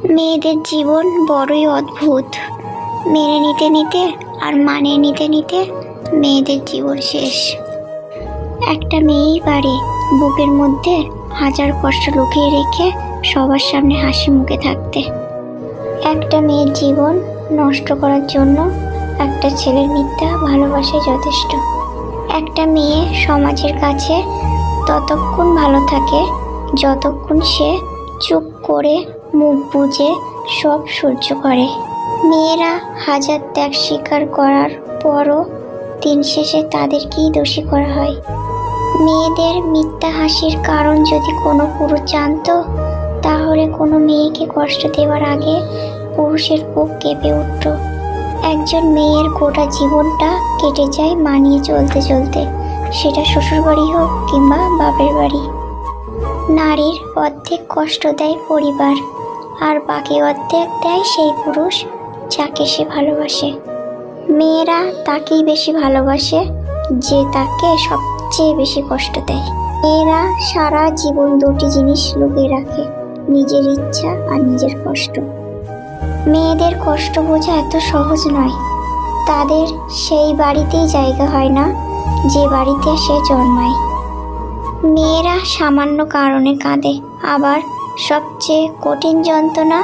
মেয়েদের জীবন বড়ই অদ্ভুত। মেনে নিতে নিতে আর মানিয়ে নিতে নিতে মেয়েদের জীবন শেষ। একটা মেয়েই পারে বুকের মধ্যে হাজার কষ্ট লুকিয়ে রেখে সবার সামনে হাসি মুখে থাকতে। একটা মেয়ের জীবন নষ্ট করার জন্য একটা ছেলের মিথ্যা ভালোবাসাই যথেষ্ট। একটা মেয়ে সমাজের কাছে ততক্ষণ ভালো থাকে যতক্ষণ সে চুপ করে মুখ বুজে সব সহ্য করে। মেয়েরা হাজার ত্যাগ স্বীকার করার পরও দিন শেষে তাদেরকেই দোষী করা হয়। মেয়েদের মিথ্যা হাসির কারণ যদি কোনো পুরুষ জানতো, তাহলে কোনো মেয়েকে কষ্ট দেওয়ার আগে পুরুষের বুক কেঁপে উঠত। একজন মেয়ের গোটা জীবনটা কেটে যায় মানিয়ে চলতে চলতে, সেটা শ্বশুরবাড়ি হোক কিংবা বাপের বাড়ি। নারীর অর্ধেক কষ্ট দেয় পরিবার, আর বাকি অর্ধেক দেয় সেই পুরুষ যাকে সে ভালোবাসে। মেয়েরা তাকেই বেশি ভালোবাসে যে তাকে সবচেয়ে বেশি কষ্ট দেয়। মেয়েরা সারা জীবন দুটি জিনিস লুকিয়ে রাখে, নিজের ইচ্ছা আর নিজের কষ্ট। মেয়েদের কষ্ট বোঝা এত সহজ নয়। তাদের সেই বাড়িতেই জায়গা হয় না যে বাড়িতে সে জন্মায়। মেয়েরা সামান্য কারণে কাঁদে, আবার সবচেয়ে কঠিন যন্ত্রণা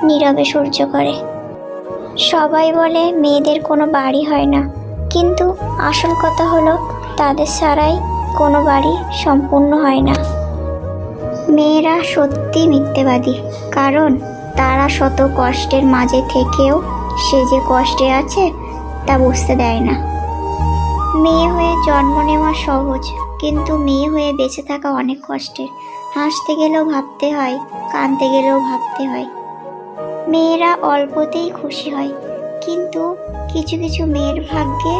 নীরবে সহ্য করে। সবাই বলে মেয়েদের কোনো বাড়ি হয় না, কিন্তু আসল কথা হলো তাদের ছাড়াই কোনো বাড়ি সম্পূর্ণ হয় না। মেয়েরা সত্যি মিথ্যেবাদী, কারণ তারা শত কষ্টের মাঝে থেকেও সে যে কষ্টে আছে তা বুঝতে দেয় না। মেয়ে হয়ে জন্ম নেওয়া সহজ, কিন্তু মেয়ে হয়ে বেঁচে থাকা অনেক কষ্টের। হাসতে গেলেও ভাবতে হয়, কাঁদতে গেলেও ভাবতে হয়। মেয়েরা অল্পতেই খুশি হয়, কিন্তু কিছু কিছু মেয়ের ভাগ্যে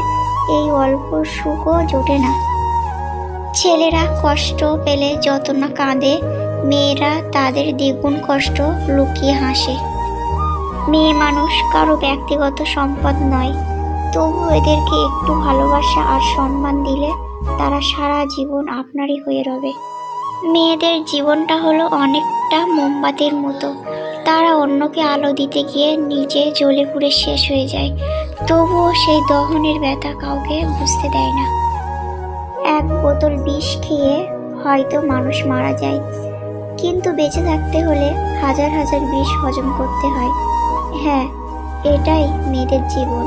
এই অল্প সুখও জোটে না। ছেলেরা কষ্ট পেলে যত না কাঁদে, মেয়েরা তাদের দ্বিগুণ কষ্ট লুকিয়ে হাসে। মেয়ে মানুষ কারো ব্যক্তিগত সম্পদ নয়, তবু এদেরকে একটু ভালোবাসা আর সম্মান দিলে তারা সারা জীবন আপনারই হয়ে রবে। মেয়েদের জীবনটা হলো অনেকটা মোমবাতির মতো। তারা অন্যকে আলো দিতে গিয়ে নিজে জ্বলে পুড়ে শেষ হয়ে যায়, তবুও সেই দহনের ব্যথা কাউকে বুঝতে দেয় না। এক বোতল বিষ খেয়ে হয়তো মানুষ মারা যায়, কিন্তু বেঁচে থাকতে হলে হাজার হাজার বিষ হজম করতে হয়। হ্যাঁ, এটাই মেয়েদের জীবন।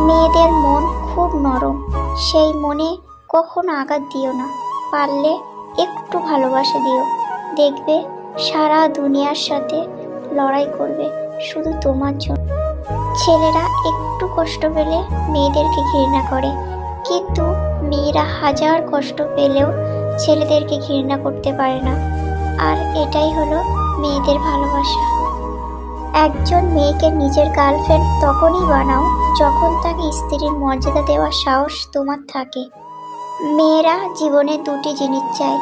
মেয়েদের মন খুব নরম, সেই মনে কখনো আঘাত দিও না। পারলে একটু ভালোবাসা দিও, দেখবে সারা দুনিয়ার সাথে লড়াই করবে শুধু তোমার জন্য। ছেলেরা একটু কষ্ট পেলে মেয়েদেরকে ঘৃণা করে, কিন্তু মেয়েরা হাজার কষ্ট পেলেও ছেলেদেরকে ঘৃণা করতে পারে না। আর এটাই হলো মেয়েদের ভালোবাসা। একজন মেয়েকে নিজের গার্লফ্রেন্ড তখনই বানাও যখন তাকে স্ত্রীর মর্যাদা দেওয়ার সাহস তোমার থাকে। মেয়েরা জীবনে দুটি জিনিস চায়,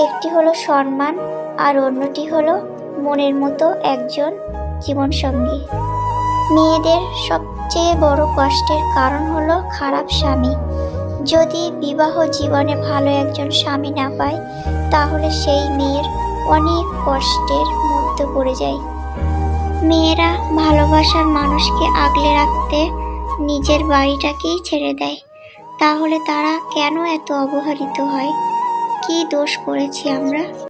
একটি হলো সম্মান আর অন্যটি হলো মনের মতো একজন জীবনসঙ্গী। মেয়েদের সবচেয়ে বড় কষ্টের কারণ হলো খারাপ স্বামী। যদি বিবাহ জীবনে ভালো একজন স্বামী না পায়, তাহলে সেই মেয়ের অনেক কষ্টের মধ্যে পড়ে যায়। মেয়েরা ভালোবাসার মানুষকে আগলে রাখতে নিজের বাড়িটাকেই ছেড়ে দেয়। তাহলে তারা কেন এত অবহেলিত হয়? কী দোষ করেছি আমরা?